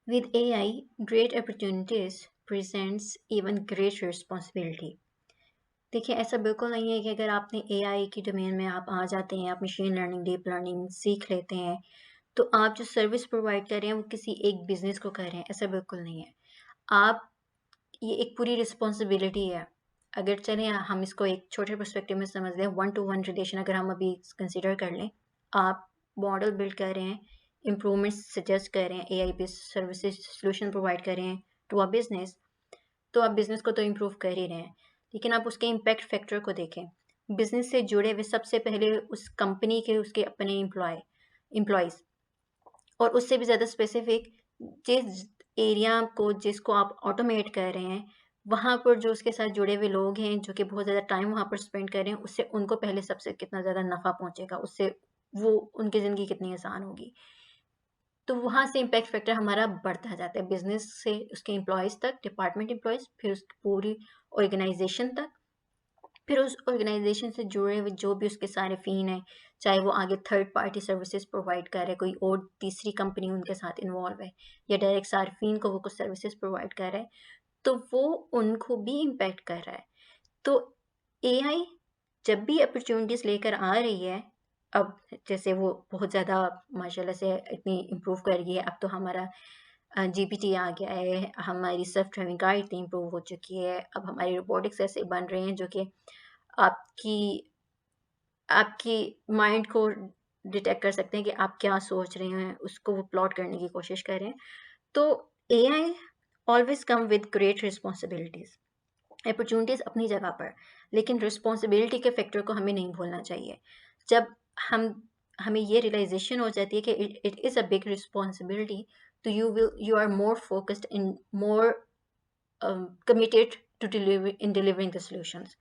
With AI, great opportunities presents even greater responsibility. देखिए ऐसा बिल्कुल नहीं है कि अगर आपने एआई की डोमेन में आप आ जाते हैं, आप मशीन लर्निंग, डीप लर्निंग सीख लेते हैं, तो आप जो सर्विस प्रोवाइड कर रहे हैं वो किसी एक बिजनेस को कर रहे हैं, ऐसा बिल्कुल नहीं है। आप ये एक पूरी रिस्पॉन्सिबिलिटी है। अगर चलें हम इसको एक छोटे पर्सपेक्टिव में समझ लें, वन टू वन रिलेशन अगर हम अभी कंसिडर कर लें, आप मॉडल बिल्ड कर रहे हैं, इम्प्रूवमेंट्स सजेस्ट कर रहे हैं, AI based services solution provide कर रहे हैं टू अ बिजनेस, तो आप बिजनेस को तो इम्प्रूव कर ही रहे हैं, लेकिन आप उसके इम्पैक्ट फैक्टर को देखें। बिजनेस से जुड़े हुए सबसे पहले उस कंपनी के उसके अपने एम्प्लॉयज़, और उससे भी ज़्यादा स्पेसिफिक जिस एरिया को जिसको आप ऑटोमेट कर रहे हैं, वहाँ पर जो उसके साथ जुड़े हुए लोग हैं जो कि बहुत ज़्यादा टाइम वहाँ पर स्पेंड कर रहे हैं, उससे उनको पहले सबसे कितना ज़्यादा नफ़ा पहुँचेगा, उससे वो उनकी ज़िंदगी कितनी आसान होगी। तो वहाँ से इम्पैक्ट फैक्टर हमारा बढ़ता जाता है, बिजनेस से उसके एम्प्लॉयज़ तक, डिपार्टमेंट एम्प्लॉयज़, फिर उसकी पूरी ऑर्गेनाइजेशन तक, फिर उस ऑर्गेनाइजेशन से जुड़े हुए जो भी उसके सारिफिन हैं, चाहे वो आगे थर्ड पार्टी सर्विसेज प्रोवाइड कर रहा है, कोई और तीसरी कंपनी उनके साथ इन्वॉल्व है, या डायरेक्ट सारिफिन को वो कुछ सर्विसेज प्रोवाइड कर रहा है, तो वो उनको भी इम्पैक्ट कर रहा है। तो एआई जब भी अपॉर्चुनिटीज़ लेकर आ रही है, अब जैसे वो बहुत ज़्यादा माशाल्लाह से इतनी इम्प्रूव कर गई है, अब तो हमारा जीपीटी आ गया है, हमारी सेल्फ ड्राइविंग कार इतनी इम्प्रूव हो चुकी है, अब हमारी रोबोटिक्स ऐसे बन रहे हैं जो कि आपकी आपकी माइंड को डिटेक्ट कर सकते हैं कि आप क्या सोच रहे हैं, उसको वो प्लॉट करने की कोशिश कर रहे हैं। तो AI always come with great responsibilities, opportunities अपनी जगह पर, लेकिन रिस्पॉन्सिबिलिटी के फैक्टर को हमें नहीं भूलना चाहिए। जब हम हमें ये रियलाइजेशन हो जाती है कि it is a big responsibility, तो you are more focused in more committed to delivering the solutions.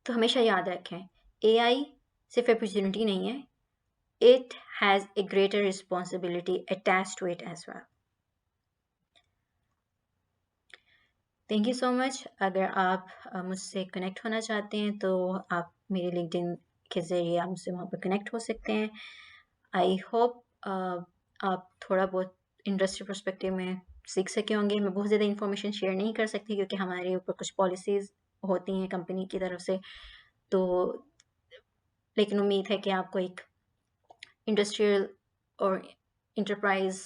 तो हमेशा याद रखें, एआई सिर्फ अपॉर्चुनिटी नहीं है, it has a greater responsibility attached to it as well. Thank you so much. अगर आप मुझसे कनेक्ट होना चाहते हैं तो आप मेरे लिंक्डइन के ज़रिए आप मुझसे वहाँ पर कनेक्ट हो सकते हैं। आई होप आप थोड़ा बहुत इंडस्ट्री पर्सपेक्टिव में सीख सके होंगे। मैं बहुत ज़्यादा इन्फॉर्मेशन शेयर नहीं कर सकती क्योंकि हमारे ऊपर कुछ पॉलिसीज़ होती हैं कंपनी की तरफ से, तो लेकिन उम्मीद है कि आपको एक इंडस्ट्रियल और enterprise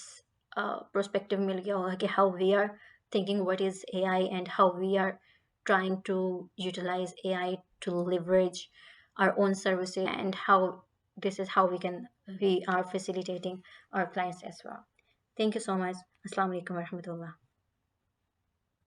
perspective मिल गया होगा कि how we are thinking what is AI and how we are trying to utilize AI to leverage our own services, and how this is how we are facilitating our clients as well. Thank you so much. Assalamu alaikum warahmatullah.